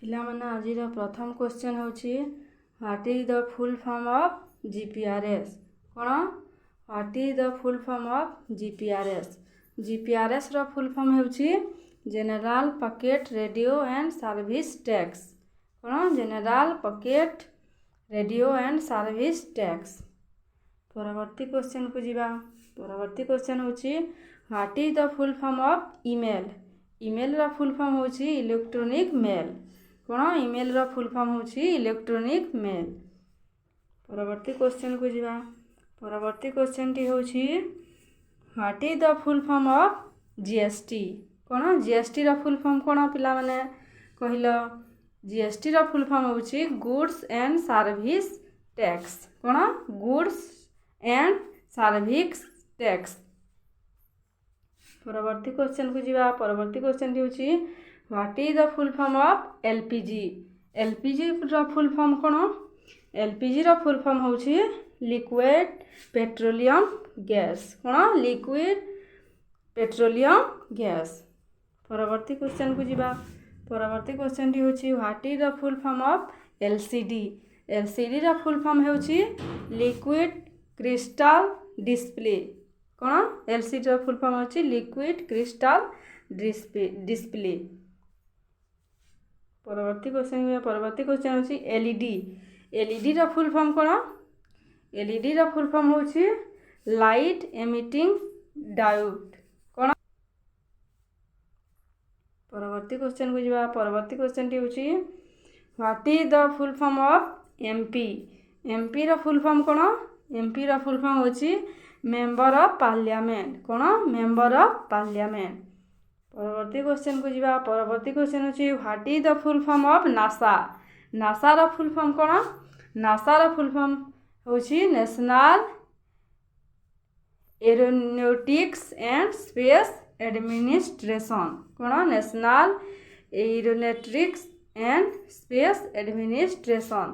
ପିଲାମାନେ ଆଜିର ପ୍ରଥମ କ୍ୱେଶ୍ଚନ୍ ହେଉଛି what is the full form of GPRS. କ'ଣ? What is the full form of GPRS. ଜିପିଆର୍ଏସ୍ର ଫୁଲ୍ ଫର୍ମ ହେଉଛି general packet radio and service tax. କ'ଣ? General packet radio and service tax. ପରବର୍ତ୍ତୀ କ୍ୱେଶ୍ଚନ୍କୁ ଯିବା। ପରବର୍ତ୍ତୀ କ୍ୱେଶ୍ଚନ୍ ହେଉଛି what is the full form of email. ଇମେଲ୍ର ଫୁଲ୍ ଫର୍ମ ହେଉଛି ଇଲେକ୍ଟ୍ରୋନିକ୍ ମେଲ୍। କ'ଣ? ଇମେଲ୍ର ଫୁଲ୍ ଫର୍ମ ହେଉଛି ଇଲେକ୍ଟ୍ରୋନିକ୍ ମେଲ୍। ପରବର୍ତ୍ତୀ କ୍ୱେଶ୍ଚନ୍କୁ ଯିବା। ପରବର୍ତ୍ତୀ କ୍ୱେଶ୍ଚନ୍ଟି ହେଉଛି what is the full form of GST. କ'ଣ? ଜିଏସ୍ଟିର ଫୁଲ୍ ଫର୍ମ କ'ଣ ପିଲାମାନେ କହିଲ? ଜିଏସ୍ଟିର ଫୁଲ୍ ଫର୍ମ ହେଉଛି ଗୁଡ୍ସ ଆଣ୍ଡ ସର୍ଭିସ୍ ଟ୍ୟାକ୍ସ। କ'ଣ? Goods and service tax. ପରବର୍ତ୍ତୀ କ୍ୱେଶ୍ଚନ୍କୁ ଯିବା। ପରବର୍ତ୍ତୀ କ୍ୱେଶ୍ଚନ୍ଟି ହେଉଛି what is the full form of LPG. ଏଲ୍ପିଜିର ଫୁଲ୍ ଫର୍ମ କ'ଣ? ଏଲ୍ପିଜିର ଫୁଲ୍ ଫର୍ମ ହେଉଛି ଲିକ୍ୱିଡ୍ ପେଟ୍ରୋଲିୟମ୍ ଗ୍ୟାସ୍। କ'ଣ? Liquid petroleum gas. ପରବର୍ତ୍ତୀ କ୍ୱେଶ୍ଚନ୍କୁ ଯିବା। ପରବର୍ତ୍ତୀ କ୍ୱେଶ୍ଚନ୍ଟି ହେଉଛି what is the full form of LCD. ଏଲ୍ସିଡିର ଫୁଲ୍ ଫର୍ମ ହେଉଛି ଲିକ୍ୱିଡ୍ କ୍ରିଷ୍ଟାଲ୍ ଡିସ୍ପ୍ଲେ। କ'ଣ? ଏଲ୍ସିଡିର ଫୁଲ୍ ଫର୍ମ ହେଉଛି ଲିକ୍ୱିଡ୍ କ୍ରିଷ୍ଟାଲ୍ ଡିସ୍ପ୍ଲେ। ପରବର୍ତ୍ତୀ କ୍ୱେଶ୍ଚନ୍ ହେଉଛି ଏଲ୍ଇଡି। ଏଲ୍ଇଡିର ଫୁଲ୍ ଫର୍ମ କ'ଣ? ଏଲ୍ଇଡିର ଫୁଲ୍ ଫର୍ମ ହେଉଛି ଲାଇଟ୍ ଏମିଟିଂ ଡାୟୋଡ୍। କ'ଣ? ପରବର୍ତ୍ତୀ କ୍ୱେଶ୍ଚନ୍କୁ ଯିବା। ପରବର୍ତ୍ତୀ କ୍ୱେଶ୍ଚନ୍ଟି ହେଉଛି what is the full form of MP. ଏମ୍ପିର ଫୁଲ୍ ଫର୍ମ କ'ଣ? ଏମ୍ପିର ଫୁଲ୍ ଫର୍ମ ହେଉଛି ମେମ୍ବର ଅଫ୍ ପାର୍ଲିଆମେଣ୍ଟ। କ'ଣ? Member of parliament. ପରବର୍ତ୍ତୀ କ୍ୱେଶ୍ଚନ୍କୁ ଯିବା। ପରବର୍ତ୍ତୀ କ୍ୱେଶ୍ଚନ୍ ହେଉଛି what is the full form of NASA. ନାସାର ଫୁଲ୍ ଫର୍ମ କ'ଣ? ନାସାର ଫୁଲ୍ ଫର୍ମ ହେଉଛି national aeronautics and space administration. କ'ଣ? National aeronautics and space administration.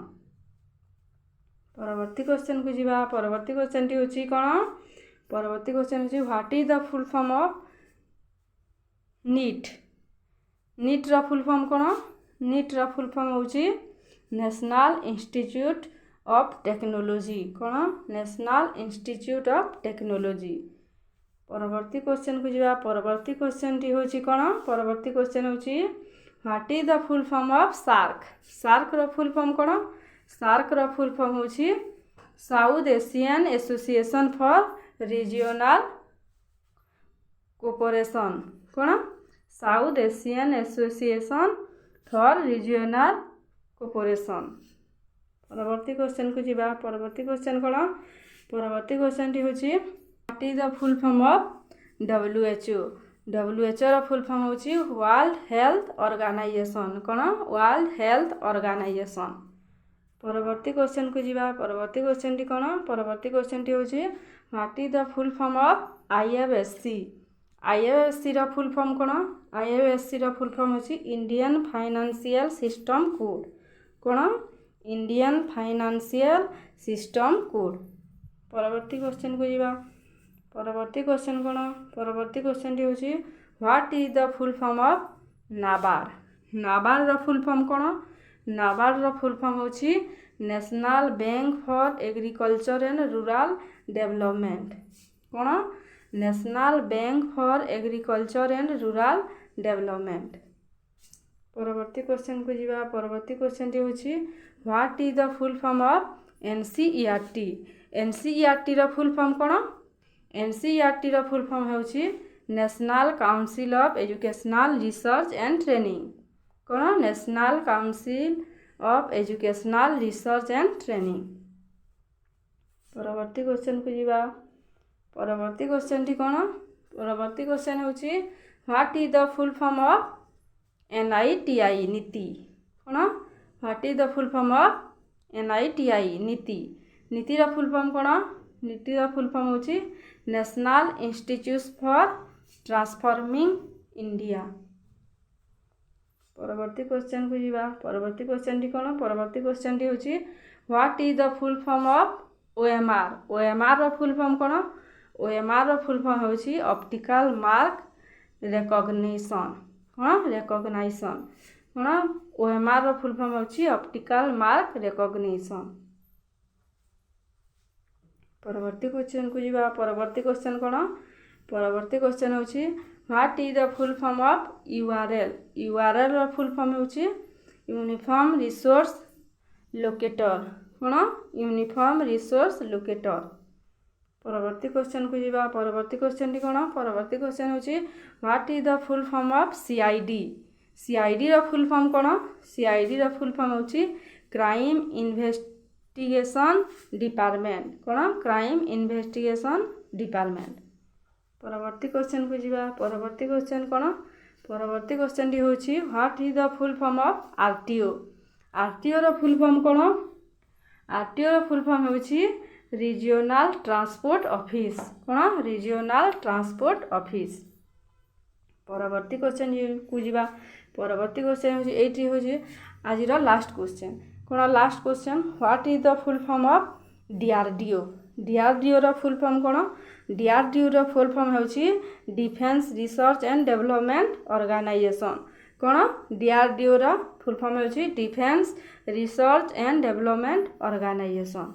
ପରବର୍ତ୍ତୀ କ୍ୱେଶ୍ଚନ୍କୁ ଯିବା। ପରବର୍ତ୍ତୀ କ୍ୱେଶ୍ଚନ୍ଟି ହେଉଛି କ'ଣ? ପରବର୍ତ୍ତୀ କ୍ୱେଶ୍ଚନ୍ ହେଉଛି what is the full form of NIT. ନିଟ୍ର ଫୁଲ୍ ଫର୍ମ କ'ଣ? ନିଟ୍ର ଫୁଲ୍ ଫର୍ମ ହେଉଛି ନ୍ୟାସନାଲ୍ ଇନଷ୍ଟିଚ୍ୟୁଟ୍ ଅଫ୍ ଟେକ୍ନୋଲୋଜି। କ'ଣ? National institute of technology. ପରବର୍ତ୍ତୀ କ୍ୱେଶ୍ଚନ୍କୁ ଯିବା। ପରବର୍ତ୍ତୀ କ୍ୱେଶ୍ଚନ୍ଟି ହେଉଛି କ'ଣ? ପରବର୍ତ୍ତୀ କ୍ୱେଶ୍ଚନ୍ ହେଉଛି what is the full form of SAARC. ସାର୍କର ଫୁଲ୍ ଫର୍ମ କ'ଣ? ସାର୍କର ଫୁଲ୍ ଫର୍ମ ହେଉଛି south Asian association for regional cooperation. କ'ଣ? South Asian association for regional cooperation. ପରବର୍ତ୍ତୀ କ୍ୱେଶ୍ଚନ୍କୁ ଯିବା। ପରବର୍ତ୍ତୀ କ୍ୱେଶ୍ଚନ୍ କ'ଣ? ପରବର୍ତ୍ତୀ କ୍ୱେଶ୍ଚନ୍ଟି ହେଉଛି what is the full form of WHO। WHOର ଫୁଲ୍ ଫର୍ମ ହେଉଛି ୱାର୍ଲଡ ହେଲ୍ଥ ଅର୍ଗାନାଇଜେସନ୍। କ'ଣ? World health organisation. ପରବର୍ତ୍ତୀ କ୍ୱେଶ୍ଚନ୍କୁ ଯିବା। ପରବର୍ତ୍ତୀ କ୍ୱେଶ୍ଚନ୍ଟି କ'ଣ? ପରବର୍ତ୍ତୀ କ୍ୱେଶ୍ଚନ୍ଟି ହେଉଛି what is the full form of IFSC। IFSCର ଫୁଲ୍ ଫର୍ମ କ'ଣ? IFSCର ଫୁଲ୍ ଫର୍ମ ହେଉଛି ଇଣ୍ଡିଆନ୍ ଫାଇନାନ୍ସିଆଲ୍ ସିଷ୍ଟମ୍ କୋଡ୍। କ'ଣ? Indian financial system code. ପରବର୍ତ୍ତୀ କ୍ୱେଶ୍ଚନ୍କୁ ଯିବା। ପରବର୍ତ୍ତୀ କ୍ୱେଶ୍ଚନ୍ କ'ଣ? ପରବର୍ତ୍ତୀ କ୍ୱେଶ୍ଚନ୍ଟି ହେଉଛି what is the full form of NABARD. ନାବାର୍ଡ଼ର ଫୁଲ୍ ଫର୍ମ କ'ଣ? ନାବାର୍ଡ଼ର ଫୁଲ୍ ଫର୍ମ ହେଉଛି national bank for agriculture and rural development. କ'ଣ? National bank for agriculture and rural development. ପରବର୍ତ୍ତୀ କ୍ୱେଶ୍ଚନ୍କୁ ଯିବା। ପରବର୍ତ୍ତୀ କ୍ୱେଶ୍ଚନ୍ଟି ହେଉଛି what is the full form of NCERT। NCERTର ଫୁଲ୍ ଫର୍ମ କ'ଣ? NCERTର ଫୁଲ୍ ଫର୍ମ ହେଉଛି national council of educational research and training. କ'ଣ? National council of educational research and training. ପରବର୍ତ୍ତୀ କ୍ୱେଶ୍ଚନ୍କୁ ଯିବା। ପରବର୍ତ୍ତୀ କ୍ୱେଶ୍ଚନ୍ଟି କ'ଣ? ପରବର୍ତ୍ତୀ କ୍ୱେଶ୍ଚନ୍ ହେଉଛି what is the full form of NITI NITI. କ'ଣ? What is the full form of NITI NITI. ନୀତିର ଫୁଲ୍ ଫର୍ମ କ'ଣ? ନୀତିର ଫୁଲ୍ ଫର୍ମ ହେଉଛି national institute for transforming India. ପରବର୍ତ୍ତୀ କ୍ୱେଶ୍ଚନ୍କୁ ଯିବା। ପରବର୍ତ୍ତୀ କ୍ୱେଶ୍ଚନ୍ଟି କ'ଣ? ପରବର୍ତ୍ତୀ କ୍ୱେଶ୍ଚନ୍ଟି ହେଉଛି what is the full form of OMR। OMRର ଫୁଲ୍ ଫର୍ମ କ'ଣ? OMRର ଫୁଲ୍ ଫର୍ମ ହେଉଛି ଅପ୍ଟିକାଲ୍ ମାର୍କ ରେକଗ୍ନିସନ୍। କ'ଣ? ରେକଗ୍ନାଇସନ୍। କ'ଣ OMR ଫୁଲ୍ ଫର୍ମ ହେଉଛି ଅପ୍ଟିକାଲ ମାର୍କ ରେକଗ୍ନିସନ୍। ପରବର୍ତ୍ତୀ କ୍ୱେଶ୍ଚନକୁ ଯିବା। ପରବର୍ତ୍ତୀ କ୍ୱେଶ୍ଚନ କ'ଣ? ପରବର୍ତ୍ତୀ କ୍ୱେଶ୍ଚନ ହେଉଛି what is the full form of URL? URLର ଫୁଲ୍ ଫର୍ମ ହେଉଛି ୟୁନିଫର୍ମ ରିସୋର୍ସ ଲୋକେଟର। କ'ଣ? Uniform resource locator. ପରବର୍ତ୍ତୀ କ୍ୱେଶ୍ଚନକୁ ଯିବା। ପରବର୍ତ୍ତୀ କ୍ୱେଶ୍ଚନଟି କ'ଣ? ପରବର୍ତ୍ତୀ କ୍ୱେଶ୍ଚନ ହେଉଛି what is the full form of CID? CIDର ଫୁଲ୍ ଫର୍ମ କ'ଣ? CIDର ଫୁଲ୍ ଫର୍ମ ହେଉଛି କ୍ରାଇମ୍ ଇନଭେଷ୍ଟିଗେସନ୍ ଡିପାର୍ଟମେଣ୍ଟ। କ'ଣ? Crime investigation department. ପରବର୍ତ୍ତୀ କ୍ୱେଶ୍ଚନକୁ ଯିବା। ପରବର୍ତ୍ତୀ କ୍ୱେଶ୍ଚନ କ'ଣ? ପରବର୍ତ୍ତୀ କ୍ୱେଶ୍ଚନଟି ହେଉଛି what is the full form of RTO? RTOର ଫୁଲ୍ ଫର୍ମ କ'ଣ? RTOର ଫୁଲ୍ ଫର୍ମ ହେଉଛି ରିଜିଓନାଲ ଟ୍ରାନ୍ସପୋର୍ଟ ଅଫିସ୍। କ'ଣ? Regional transport office. ପରବର୍ତ୍ତୀ କ୍ୱେଶ୍ଚନକୁ ଯିବା। ପରବର୍ତ୍ତୀ କ୍ୱେଶ୍ଚନ ହେଉଛି ଏଇଠି ହେଉଛି ଆଜିର ଲାଷ୍ଟ କ୍ୱେଶ୍ଚନ। କ'ଣ? Last question what is the full form of DRDO? DRDOର ଫୁଲ୍ ଫର୍ମ କ'ଣ? DRDOର ଫୁଲ୍ ଫର୍ମ ହେଉଛି defence research and development organisation. କ'ଣ? DRDOର ଫୁଲ୍ ଫର୍ମ ହେଉଛି defence research and development organisation.